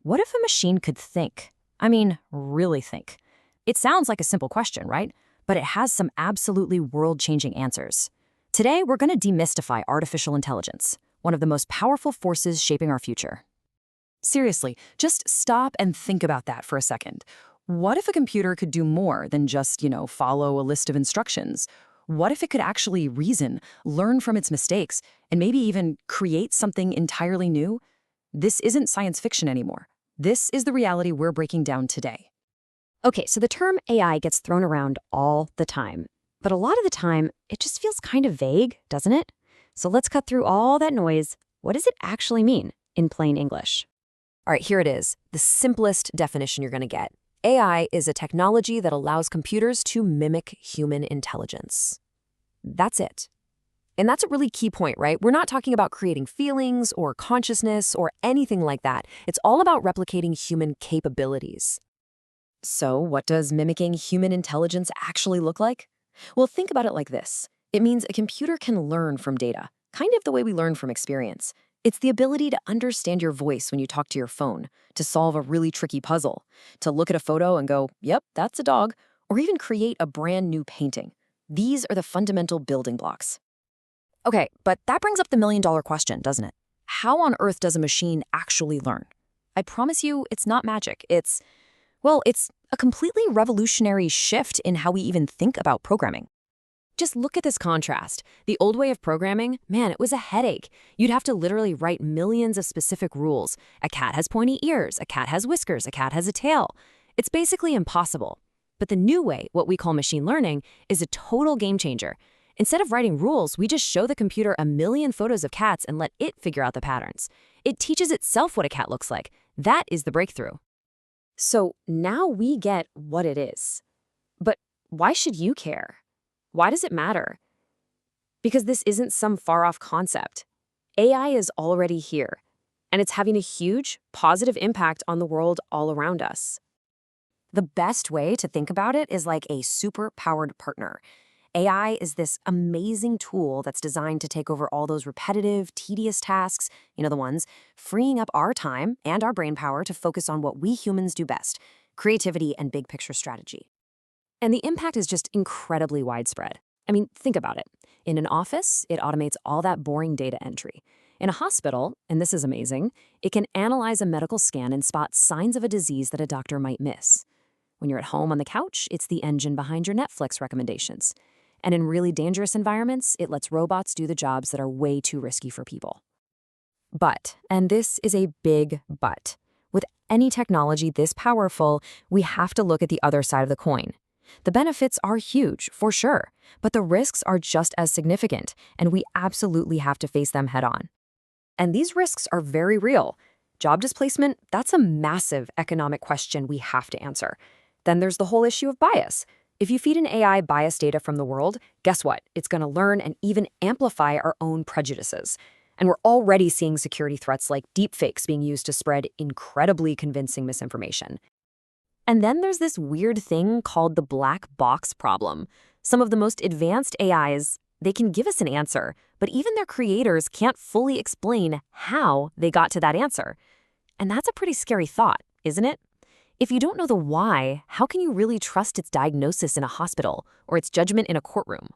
what if a machine could think? I mean, really think. It sounds like a simple question, right? But it has some absolutely world-changing answers. Today, we're going to demystify artificial intelligence, one of the most powerful forces shaping our future. Seriously, just stop and think about that for a second. What if a computer could do more than just, follow a list of instructions? What if it could actually reason, learn from its mistakes, and maybe even create something entirely new? This isn't science fiction anymore. This is the reality we're breaking down today. Okay, so the term AI gets thrown around all the time. But a lot of the time, it just feels kind of vague, doesn't it? So let's cut through all that noise. What does it actually mean in plain English? All right, here it is, the simplest definition you're going to get. AI is a technology that allows computers to mimic human intelligence. That's it. And that's a really key point, right? We're not talking about creating feelings or consciousness or anything like that. It's all about replicating human capabilities. So, what does mimicking human intelligence actually look like? Well, think about it like this. It means a computer can learn from data, kind of the way we learn from experience. It's the ability to understand your voice when you talk to your phone, to solve a really tricky puzzle, to look at a photo and go, yep, that's a dog, or even create a brand new painting. These are the fundamental building blocks. Okay, but that brings up the million-dollar question, doesn't it? How on earth does a machine actually learn? I promise you, it's not magic. It's a completely revolutionary shift in how we even think about programming. Just look at this contrast. The old way of programming, man, it was a headache. You'd have to literally write millions of specific rules. A cat has pointy ears, a cat has whiskers, a cat has a tail. It's basically impossible. But the new way, what we call machine learning, is a total game changer. Instead of writing rules, we just show the computer a million photos of cats and let it figure out the patterns. It teaches itself what a cat looks like. That is the breakthrough. So now we get what it is. But why should you care? Why does it matter? Because this isn't some far-off concept. AI is already here, and it's having a huge, positive impact on the world all around us. The best way to think about it is like a super-powered partner. AI is this amazing tool that's designed to take over all those repetitive, tedious tasks, the ones, freeing up our time and our brain power to focus on what we humans do best, creativity and big picture strategy. And the impact is just incredibly widespread. I mean, think about it. In an office, it automates all that boring data entry. In a hospital, and this is amazing, it can analyze a medical scan and spot signs of a disease that a doctor might miss. When you're at home on the couch, it's the engine behind your Netflix recommendations. And in really dangerous environments, it lets robots do the jobs that are way too risky for people. But, and this is a big but, with any technology this powerful, we have to look at the other side of the coin. The benefits are huge, for sure, but the risks are just as significant, and we absolutely have to face them head on. And these risks are very real. Job displacement, that's a massive economic question we have to answer. Then there's the whole issue of bias. If you feed an AI biased data from the world, guess what? It's going to learn and even amplify our own prejudices. And we're already seeing security threats like deepfakes being used to spread incredibly convincing misinformation. And then there's this weird thing called the black box problem. Some of the most advanced AIs, they can give us an answer, but even their creators can't fully explain how they got to that answer. And that's a pretty scary thought, isn't it? If you don't know the why, how can you really trust its diagnosis in a hospital or its judgment in a courtroom?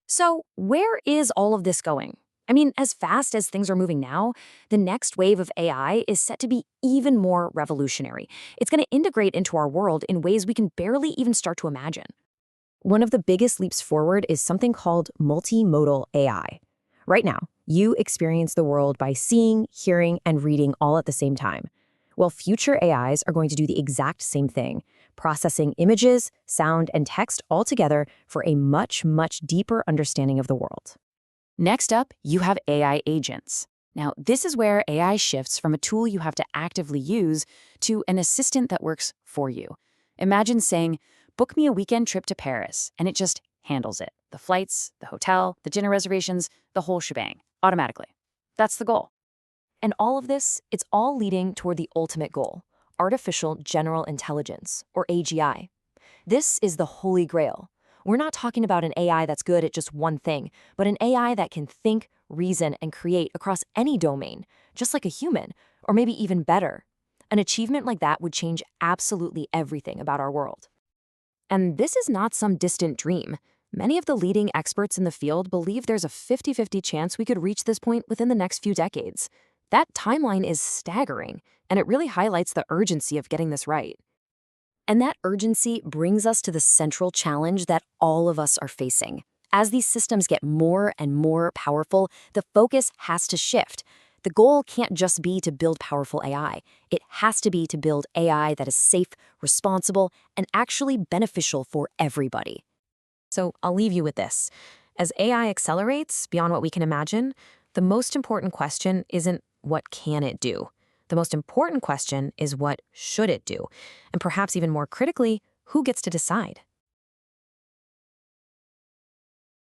So, where is all of this going? I mean, as fast as things are moving now, the next wave of AI is set to be even more revolutionary. It's going to integrate into our world in ways we can barely even start to imagine. One of the biggest leaps forward is something called multimodal AI. Right now, you experience the world by seeing, hearing, and reading all at the same time. Well, future AIs are going to do the exact same thing, processing images, sound, and text all together for a much, much deeper understanding of the world. Next up, you have AI agents. Now, this is where AI shifts from a tool you have to actively use to an assistant that works for you. Imagine saying, book me a weekend trip to Paris, and it just handles it. The flights, the hotel, the dinner reservations, the whole shebang, automatically. That's the goal. And all of this, it's all leading toward the ultimate goal, artificial general intelligence, or AGI. This is the holy grail. We're not talking about an AI that's good at just one thing, but an AI that can think, reason, and create across any domain, just like a human, or maybe even better. An achievement like that would change absolutely everything about our world. And this is not some distant dream. Many of the leading experts in the field believe there's a 50-50 chance we could reach this point within the next few decades. That timeline is staggering, and it really highlights the urgency of getting this right. And that urgency brings us to the central challenge that all of us are facing. As these systems get more and more powerful, the focus has to shift. The goal can't just be to build powerful AI. It has to be to build AI that is safe, responsible, and actually beneficial for everybody. So I'll leave you with this. As AI accelerates beyond what we can imagine, the most important question isn't what can it do? The most important question is what should it do? And perhaps even more critically, who gets to decide?